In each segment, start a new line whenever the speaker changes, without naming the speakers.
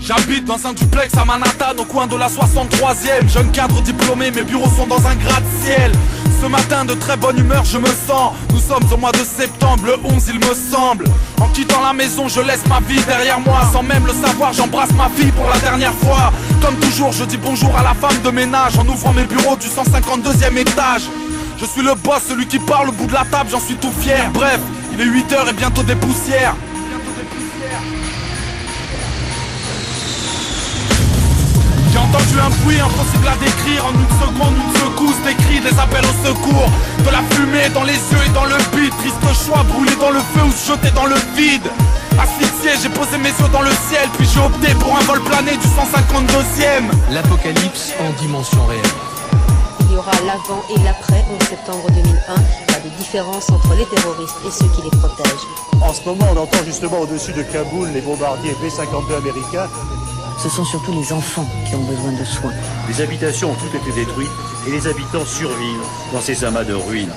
J'habite dans un duplex à Manhattan, au coin de la 63e. Jeune cadre diplômé, mes bureaux sont dans un gratte-ciel. Ce matin de très bonne humeur je me sens. Nous sommes au mois de septembre, le 11 il me semble. En quittant la maison je laisse ma vie derrière moi. Sans même le savoir j'embrasse ma fille pour la dernière fois. Comme toujours je dis bonjour à la femme de ménage en ouvrant mes bureaux du 152e étage. Je suis le boss, celui qui parle au bout de la table, j'en suis tout fier. Bref, il est 8h et bientôt des poussières. J'ai entendu un bruit impossible à décrire. En une seconde, une secousse, des cris, des appels au secours. De la fumée dans les yeux et dans le bide. Triste choix, brûler dans le feu ou se jeter dans le vide. Asphyxié, j'ai posé mes yeux dans le ciel. Puis j'ai opté pour un vol plané du 152e.
L'apocalypse en dimension réelle.
Il y aura l'avant et l'après 11 septembre 2001. Pas de différence entre les terroristes et ceux qui les protègent.
En ce moment, on entend justement au-dessus de Kaboul les bombardiers B-52 américains.
Ce sont surtout les enfants qui ont besoin de soins.
Les habitations ont toutes été détruites et les habitants survivent dans ces amas de ruines.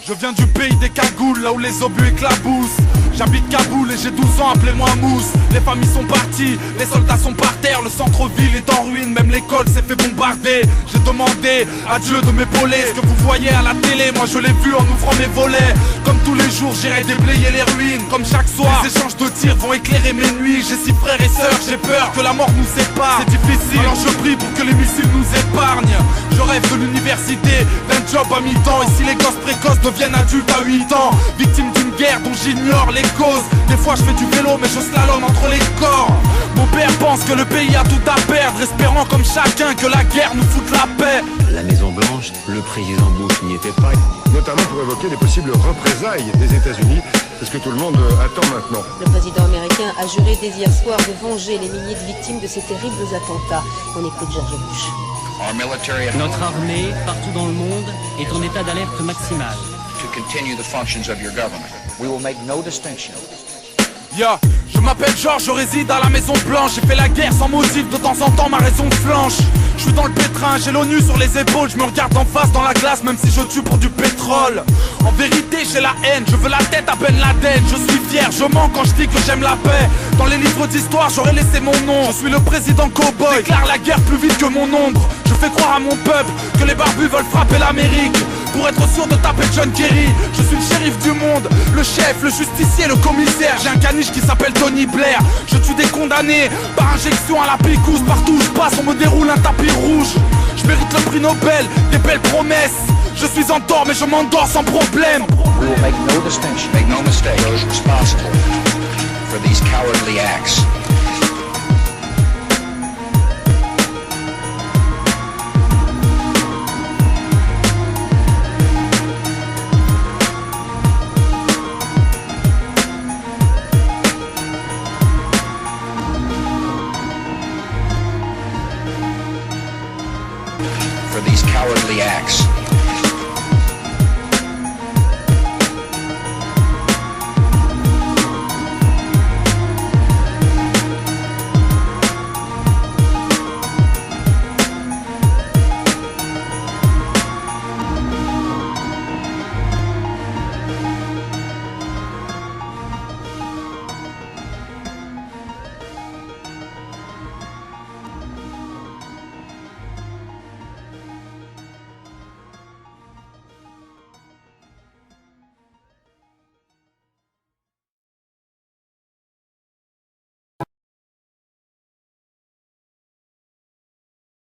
Je viens du pays des cagoules, là où les obus éclaboussent. J'habite Kaboul et j'ai 12 ans, appelez-moi Mousse. Les familles sont parties, les soldats sont par terre. Le centre-ville est en ruine, même l'école s'est fait bombarder. J'ai demandé à Dieu de m'épauler. Ce que vous voyez à la télé, moi je l'ai vu en ouvrant mes volets. Comme tous les jours, j'irai déblayer les ruines. Comme chaque soir, les échanges de tirs vont éclairer mes nuits. J'ai 6 frères et sœurs, j'ai peur que la mort nous sépare. C'est difficile, alors je prie pour que les missiles nous épargnent. Je rêve de l'université, d'un job à mi-temps. Et si les gosses précoces deviennent adultes à 8 ans, victimes d'une guerre dont j'ignore les causes. Des fois je fais du vélo mais je slalome entre les corps. Mon père pense que le pays a tout à perdre, espérant comme chacun que la guerre nous foute la paix.
La Maison Blanche, le président Bush n'y était pas.
Notamment pour évoquer les possibles représailles des États-Unis. C'est ce que tout le monde attend maintenant.
Le président américain a juré dès hier soir de venger les milliers de victimes de ces terribles attentats. On écoute George Bush.
Notre armée, partout dans le monde, est en état d'alerte maximale.
Je m'appelle George, je réside à la Maison Blanche. J'ai fait la guerre sans motif, de temps en temps ma raison flanche. Je suis dans le pétrin, j'ai l'ONU sur les épaules. Je me regarde en face dans la glace même si je tue pour du pétrole. En vérité j'ai la haine, je veux la tête à Ben Laden. Je suis fier, je mens quand je dis que j'aime la paix. Dans les livres d'histoire j'aurais laissé mon nom. Je suis le président cowboy, déclare la guerre plus vite que mon ombre. Je fais croire à mon peuple que les barbus veulent frapper l'Amérique pour être sûr de taper John Kerry. Je suis le shérif du monde, le chef, le justicier, le commissaire. J'ai un caniche qui s'appelle Tony Blair. Je tue des condamnés par injection à la picousse. Partout où je passe on me déroule un tapis rouge. Je mérite le prix Nobel, des belles promesses. Je suis en tort mais je m'endors sans problème.
We will make no distinction, make no mistake, those responsible for these cowardly acts.